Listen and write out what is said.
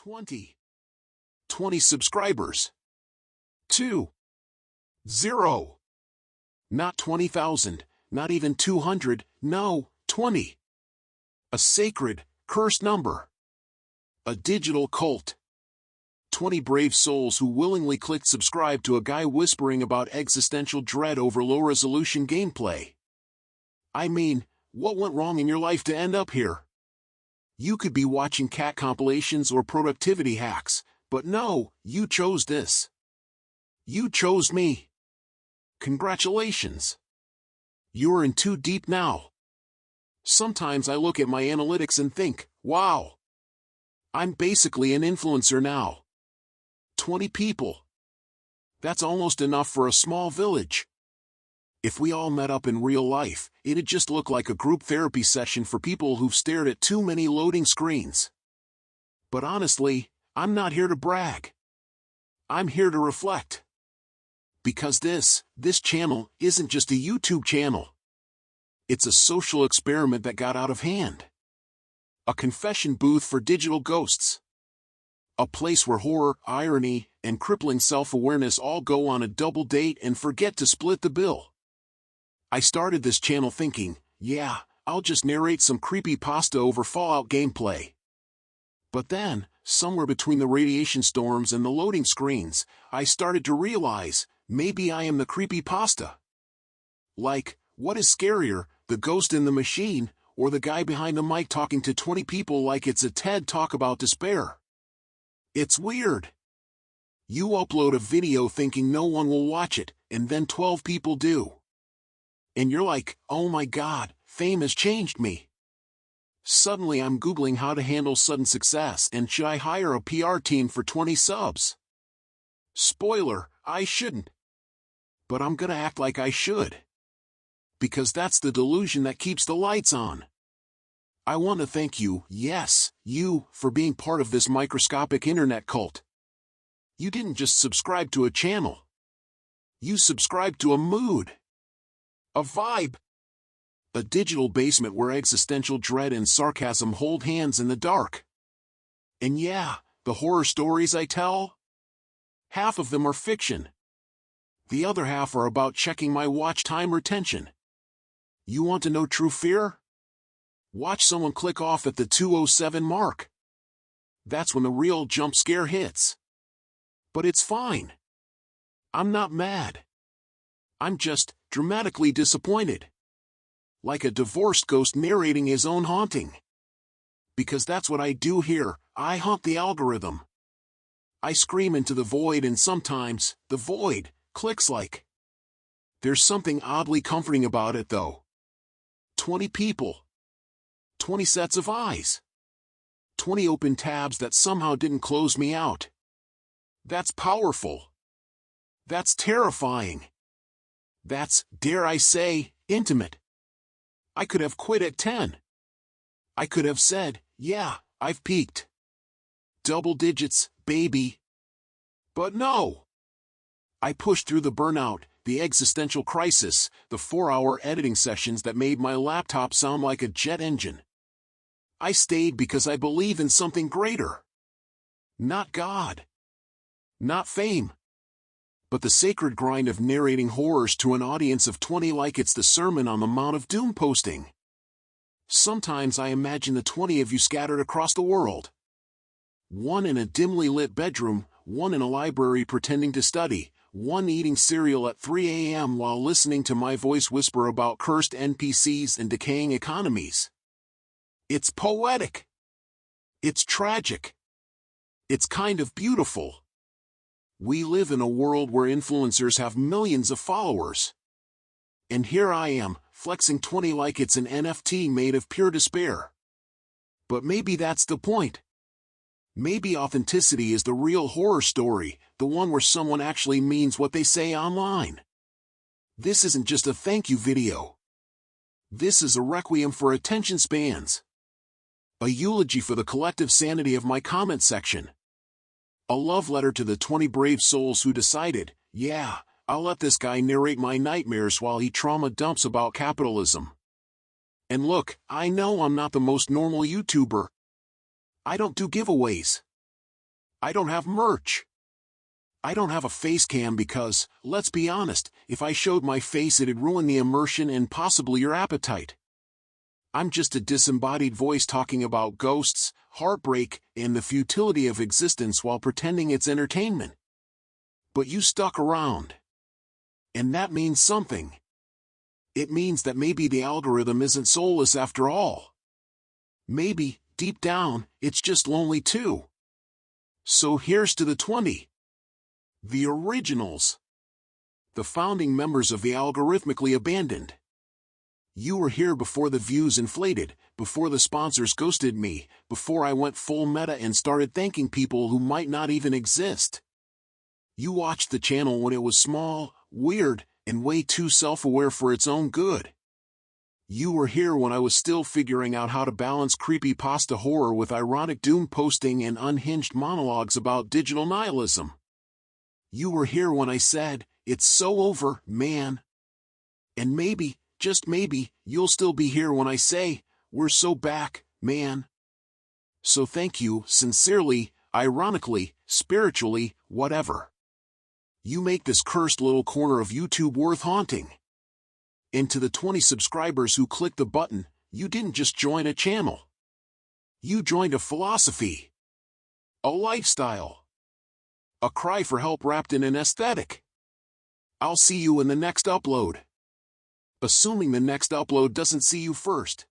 20. 20 subscribers. 2. 0. Not 20,000, not even 200, no, 20. A sacred, cursed number. A digital cult. 20 brave souls who willingly clicked subscribe to a guy whispering about existential dread over low-resolution gameplay. I mean, what went wrong in your life to end up here? You could be watching cat compilations or productivity hacks, but no, you chose this. You chose me. Congratulations. You're in too deep now. Sometimes I look at my analytics and think, wow. I'm basically an influencer now. 20 people. That's almost enough for a small village. If we all met up in real life, it'd just look like a group therapy session for people who've stared at too many loading screens. But honestly, I'm not here to brag. I'm here to reflect. Because this channel isn't just a YouTube channel. It's a social experiment that got out of hand. A confession booth for digital ghosts. A place where horror, irony, and crippling self-awareness all go on a double date and forget to split the bill. I started this channel thinking, yeah, I'll just narrate some creepypasta over Fallout gameplay. But then, somewhere between the radiation storms and the loading screens, I started to realize, maybe I am the creepypasta. Like, what is scarier, the ghost in the machine, or the guy behind the mic talking to 20 people like it's a TED Talk about despair? It's weird. You upload a video thinking no one will watch it, and then 12 people do. And you're like, oh my god, fame has changed me. Suddenly I'm Googling how to handle sudden success and should I hire a PR team for 20 subs? Spoiler, I shouldn't. But I'm gonna act like I should. Because that's the delusion that keeps the lights on. I want to thank you, yes, you, for being part of this microscopic internet cult. You didn't just subscribe to a channel. You subscribed to a mood. A vibe. A digital basement where existential dread and sarcasm hold hands in the dark. And yeah, the horror stories I tell? Half of them are fiction. The other half are about checking my watch time retention. You want to know true fear? Watch someone click off at the 2:07 mark. That's when the real jump scare hits. But it's fine. I'm not mad. I'm just dramatically disappointed. Like a divorced ghost narrating his own haunting. Because that's what I do here, I haunt the algorithm. I scream into the void and sometimes, the void, clicks like. There's something oddly comforting about it though. 20 people. 20 sets of eyes. 20 open tabs that somehow didn't close me out. That's powerful. That's terrifying. That's, dare I say, intimate. I could have quit at 10. I could have said, yeah, I've peaked. Double digits, baby. But no. I pushed through the burnout, the existential crisis, the 4-hour editing sessions that made my laptop sound like a jet engine. I stayed because I believe in something greater. Not God. Not fame. But the sacred grind of narrating horrors to an audience of 20 like it's the Sermon on the Mount of Doom posting. Sometimes I imagine the 20 of you scattered across the world. One in a dimly lit bedroom, one in a library pretending to study, one eating cereal at 3 a.m. while listening to my voice whisper about cursed NPCs and decaying economies. It's poetic. It's tragic. It's kind of beautiful. We live in a world where influencers have millions of followers. And here I am, flexing 20 like it's an NFT made of pure despair. But maybe that's the point. Maybe authenticity is the real horror story, the one where someone actually means what they say online. This isn't just a thank you video. This is a requiem for attention spans. A eulogy for the collective sanity of my comment section. A love letter to the 20 brave souls who decided, yeah, I'll let this guy narrate my nightmares while he trauma dumps about capitalism. And look, I know I'm not the most normal YouTuber. I don't do giveaways. I don't have merch. I don't have a face cam because, let's be honest, if I showed my face it'd ruin the immersion and possibly your appetite. I'm just a disembodied voice talking about ghosts, heartbreak, and the futility of existence while pretending it's entertainment. But you stuck around. And that means something. It means that maybe the algorithm isn't soulless after all. Maybe, deep down, it's just lonely too. So here's to the 20. The originals. The founding members of the algorithmically abandoned. You were here before the views inflated, before the sponsors ghosted me, before I went full meta and started thanking people who might not even exist. You watched the channel when it was small, weird, and way too self-aware for its own good. You were here when I was still figuring out how to balance creepypasta horror with ironic doom posting and unhinged monologues about digital nihilism. You were here when I said, "It's so over, man." And maybe, just maybe, you'll still be here when I say, "We're so back, man." So thank you, sincerely, ironically, spiritually, whatever. You make this cursed little corner of YouTube worth haunting. And to the 20 subscribers who clicked the button, you didn't just join a channel. You joined a philosophy. A lifestyle. A cry for help wrapped in an aesthetic. I'll see you in the next upload. Assuming the next upload doesn't see you first.